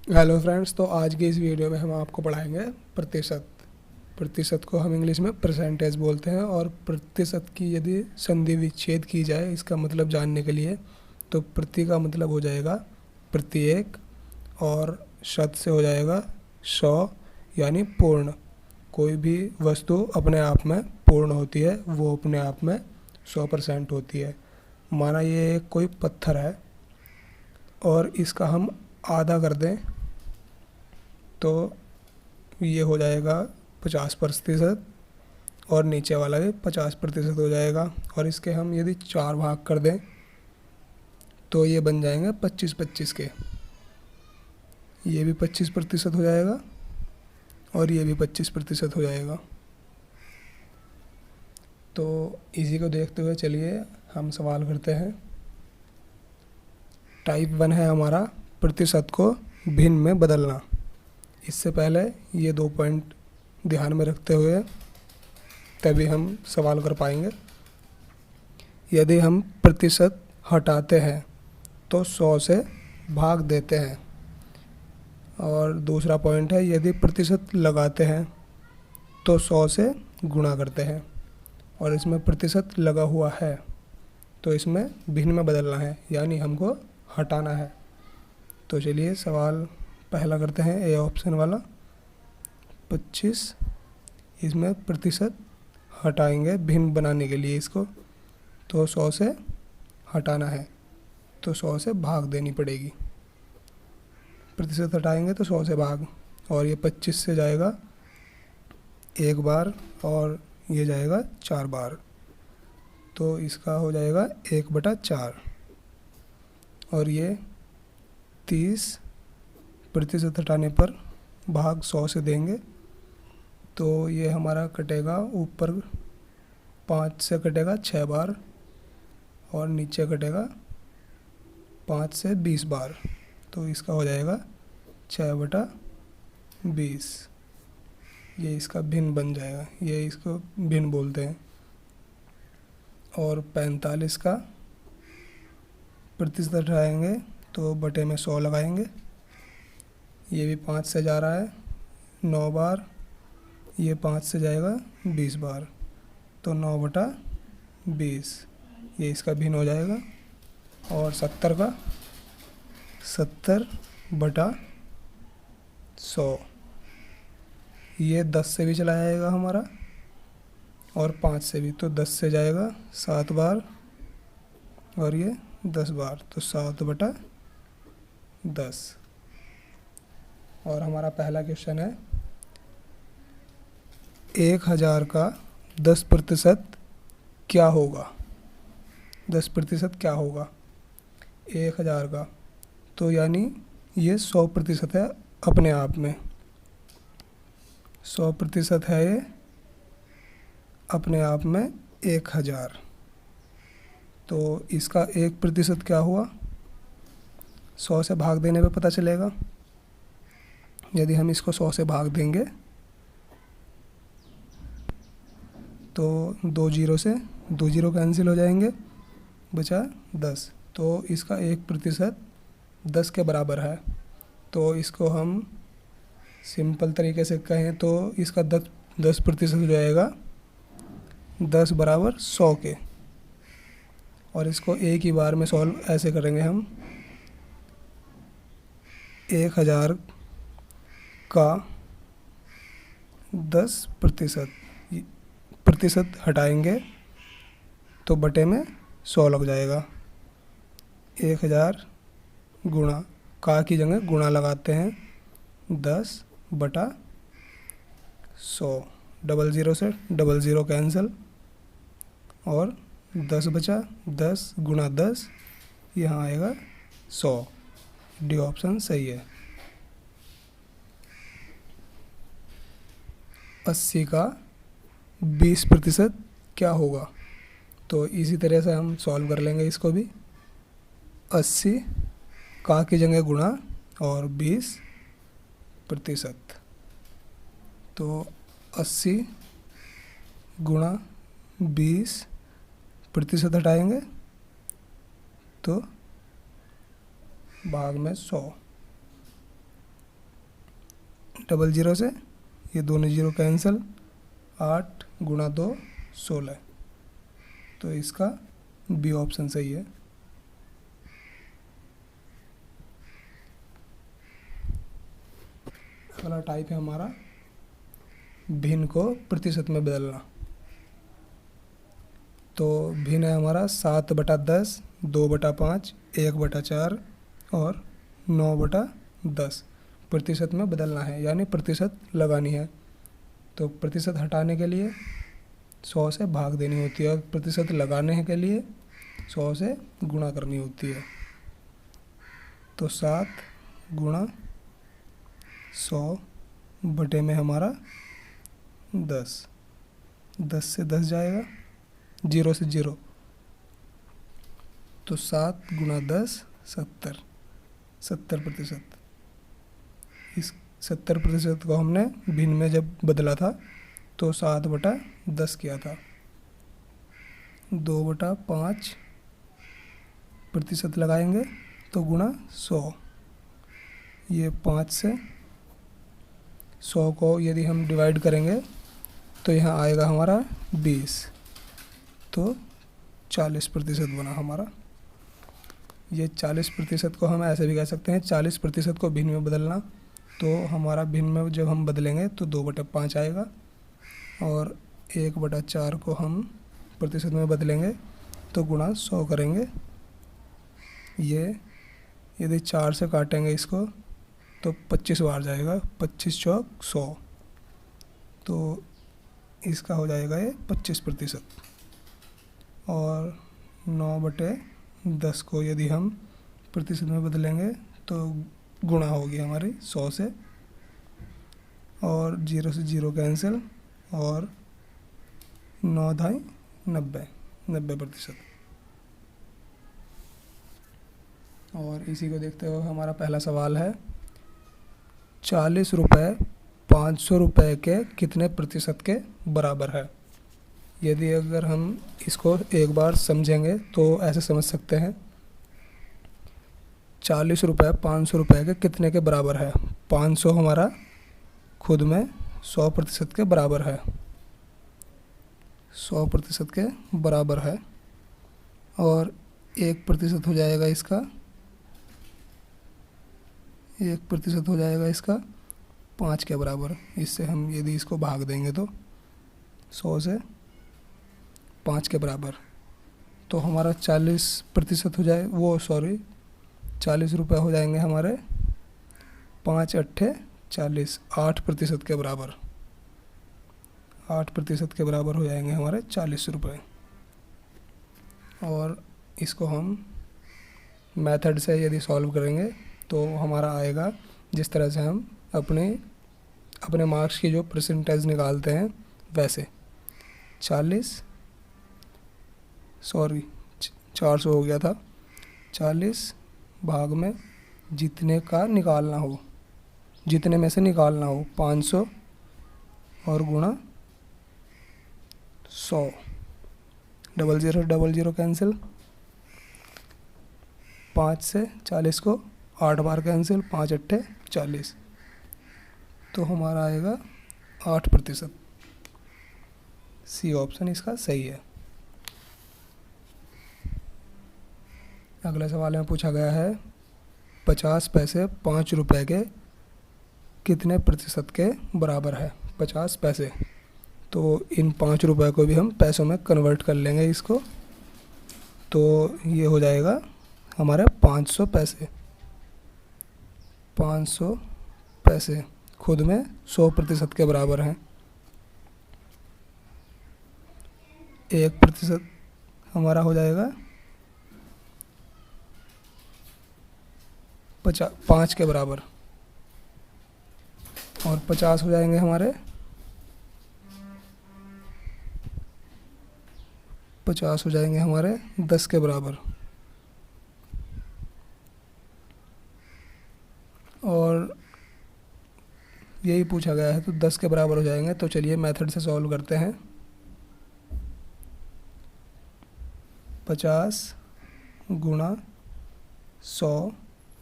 Hello friends, तो आज की इस वीडियो में हम आपको पढ़ाएंगे प्रतिशत। प्रतिशत को हम इंग्लिश में परसेंटेज बोलते हैं। और प्रतिशत की यदि संधि विच्छेद की जाए इसका मतलब जानने के लिए, तो प्रति का मतलब हो जाएगा प्रत्येक, और शत से हो जाएगा 100, यानी पूर्ण। कोई भी वस्तु अपने आप में पूर्ण होती है, वो अपने आप में 100% होती है। माना ये एक कोई पत्थर है और इसका हम आधा कर दें तो ये हो जाएगा 50%, और नीचे वाला भी 50% हो जाएगा। और इसके हम यदि 4 भाग कर दें तो ये बन जाएंगे 25-25 के। ये भी 25% हो जाएगा और ये भी 25% हो जाएगा। तो इसी को देखते हुए चलिए हम सवाल करते हैं। टाइप 1 है हमारा प्रतिशत को भिन्न में बदलना। इससे पहले ये 2 पॉइंट ध्यान में रखते हुए तभी हम सवाल कर पाएंगे। यदि हम प्रतिशत हटाते हैं तो 100 से भाग देते हैं। और दूसरा पॉइंट है, यदि प्रतिशत लगाते हैं तो 100 से गुणा करते हैं। और इसमें प्रतिशत लगा हुआ है तो इसमें भिन्न में बदलना है, यानी हमको हटाना है। तो चलिए सवाल पहला करते हैं, ए ऑप्शन वाला 25। इसमें प्रतिशत हटाएंगे भिन्न बनाने के लिए इसको, तो 100 से हटाना है तो 100 से भाग देनी पड़ेगी। प्रतिशत हटाएंगे तो 100 से भाग, और ये 25 से जाएगा 1 बार और ये जाएगा 4 बार, तो इसका हो जाएगा 1/4। और ये 30% हटाने पर भाग 100 से देंगे तो ये हमारा कटेगा, ऊपर 5 से कटेगा 6 बार और नीचे कटेगा 5 से 20 बार, तो इसका हो जाएगा 6/20। ये इसका भिन्न बन जाएगा, ये इसको भिन्न बोलते हैं। और 45 का प्रतिशत हटाएंगे तो बटे में 100 लगाएंगे। ये भी 5 से जा रहा है 9 बार, ये 5 से जाएगा 20 बार, तो 9/20 ये इसका भिन्न हो जाएगा। और 70 का 70/100, ये 10 से भी चला जाएगा हमारा और 5 से भी, तो 10 से जाएगा 7 बार और ये 10 बार, तो 7/10। और हमारा पहला क्वेश्चन है, 1000 का 10% क्या होगा? 10% क्या होगा 1000 का? तो यानी ये 100% है अपने आप में, 100% है ये अपने आप में 1000। तो इसका 1% क्या हुआ, 100 से भाग देने पे पता चलेगा। यदि हम इसको 100 से भाग देंगे तो 2 जीरो से 2 जीरो कैंसिल हो जाएंगे, बचा 10। तो इसका 1% 10 के बराबर है। तो इसको हम सिंपल तरीके से कहें तो इसका 10% हो जाएगा 10 बराबर 100 के। और इसको एक ही बार में सॉल्व ऐसे करेंगे हम, 1000 का 10% हटाएंगे तो बटे में 100 लग जाएगा। 1000 गुणा, का की जगह गुणा लगाते हैं, 10/100, डबल ज़ीरो से डबल ज़ीरो कैंसिल और 10 बचा, 10 गुणा 10 यहाँ आएगा 100। डी ऑप्शन सही है। 80 का 20% क्या होगा? तो इसी तरह से हम सॉल्व कर लेंगे इसको भी। 80 का की जगह गुणा और 20%, तो 80 गुणा 20% हटाएंगे तो भाग में 100, डबल ज़ीरो से ये दोनों ज़ीरो कैंसिल, 8 गुणा 2 16। तो इसका बी ऑप्शन सही है। अगला टाइप है हमारा भिन्न को प्रतिशत में बदलना। तो भिन्न है हमारा 7/10, 2/5, 1/4 और 9/10 प्रतिशत में बदलना है, यानी प्रतिशत लगानी है। तो प्रतिशत हटाने के लिए 100 से भाग देनी होती है और प्रतिशत लगाने के लिए 100 से गुणा करनी होती है। तो 7 गुणा 100 बटे में हमारा 10, 10 से 10 जाएगा, 0 से 0। तो 7 गुणा 10 70, 70%। इस 70% को हमने भिन्न में जब बदला था तो 7/10 किया था। 2/5 प्रतिशत लगाएंगे तो गुणा 100। ये 5 से 100 को यदि हम डिवाइड करेंगे तो यहाँ आएगा हमारा 20, तो 40% बना हमारा। ये 40% को हम ऐसे भी कह सकते हैं 40% को भिन्न में बदलना। तो हमारा भिन्न में जब हम बदलेंगे तो 2/5 आएगा और 1/4 को हम प्रतिशत में बदलेंगे तो गुणा 100 करेंगे। ये यदि 4 से काटेंगे इसको तो 25 बार जाएगा, 25 चौक 100। तो इसका हो जाएगा ये 25%। और 9/10 को यदि हम प्रतिशत में बदलेंगे तो गुणा होगी हमारी 100 से, और 0 से 0 कैंसिल, और 9×9 90, 90%। और इसी को देखते हुए हमारा पहला सवाल है 40 रुपये 500 रुपये के कितने प्रतिशत के बराबर है। यदि अगर हम इसको एक बार समझेंगे तो ऐसे समझ सकते हैं 40 रुपये 500 रुपये के कितने के बराबर है। 500 हमारा खुद में 100% के बराबर है, 100% के बराबर है। और 1% हो जाएगा इसका, 1% हो जाएगा इसका 5 के बराबर। इससे हम यदि इसको भाग देंगे तो 100 से 5 के बराबर, तो हमारा 40% हो जाए, 40 रुपये हो जाएंगे हमारे 5×8 40, 8% के बराबर। 8% के बराबर हो जाएंगे हमारे 40 रुपये। और इसको हम मेथड से यदि सॉल्व करेंगे तो हमारा आएगा जिस तरह से हम अपने मार्क्स की जो परसेंटेज निकालते हैं वैसे 400 हो गया था। 40 भाग में जितने का निकालना हो, जितने में से निकालना हो 500 और गुणा 100, 00 कैंसिल, 5 से 40 को 8 बार कैंसिल, 5×8 40। तो हमारा आएगा 8%। सी ऑप्शन इसका सही है। अगले सवाल में पूछा गया है 50 पैसे 5 रुपये के कितने प्रतिशत के बराबर है। 50 पैसे, तो इन 5 रुपये को भी हम पैसों में कन्वर्ट कर लेंगे इसको, तो ये हो जाएगा हमारे 500 पैसे। 500 पैसे खुद में 100% के बराबर हैं। 1% हमारा हो जाएगा 5 के बराबर, और 50 हो जाएंगे हमारे 10 के बराबर। और यही पूछा गया है तो 10 के बराबर हो जाएंगे। तो चलिए मेथड से सॉल्व करते हैं। 50 गुणा 100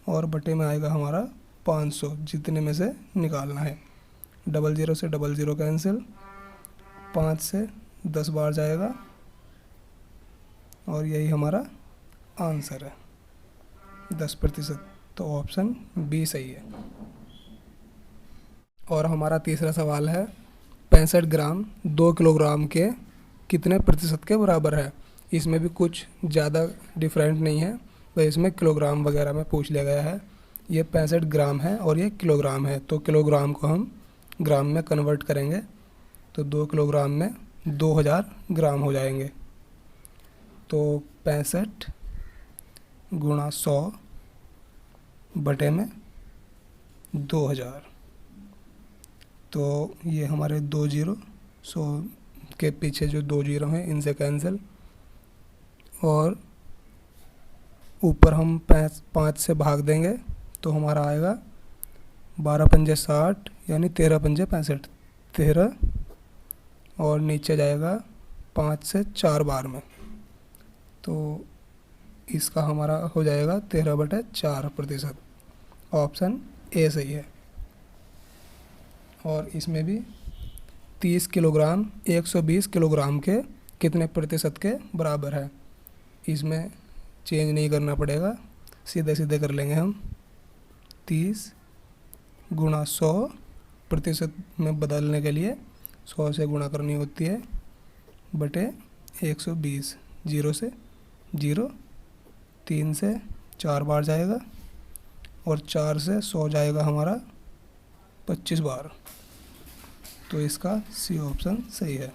और बटे में आएगा हमारा 500, जितने में से निकालना है। 00 से 00 कैंसिल, 5 से 10 बार जाएगा और यही हमारा आंसर है 10%। तो ऑप्शन बी सही है। और हमारा तीसरा सवाल है 65 ग्राम 2 किलोग्राम के कितने प्रतिशत के बराबर है। इसमें भी कुछ ज़्यादा डिफरेंट नहीं है, तो इसमें किलोग्राम वगैरह में पूछ लिया गया है। ये 65 ग्राम है और ये किलोग्राम है, तो किलोग्राम को हम ग्राम में कन्वर्ट करेंगे तो 2 किलोग्राम में 2000 ग्राम हो जाएंगे। तो 65 गुणा 100 बटे में 2000, तो ये हमारे 2 जीरो, 100 के पीछे जो 2 जीरो हैं इनसे कैंसिल, और ऊपर हम 5 से भाग देंगे तो हमारा आएगा 12 पंजे 60 यानी 13 पंजे 65, 13, और नीचे जाएगा 5 से 4 बार में, तो इसका हमारा हो जाएगा 13/4%। ऑप्शन ए सही है। और इसमें भी 30 किलोग्राम 120 किलोग्राम के कितने प्रतिशत के बराबर है। इसमें चेंज नहीं करना पड़ेगा, सीधे सीधे कर लेंगे हम। 30 गुणा 100, प्रतिशत में बदलने के लिए 100 से गुणा करनी होती है, बटे 120, 0 से 0, 3 से 4 बार जाएगा और 4 से 100 जाएगा हमारा 25 बार। तो इसका सी ऑप्शन सही है।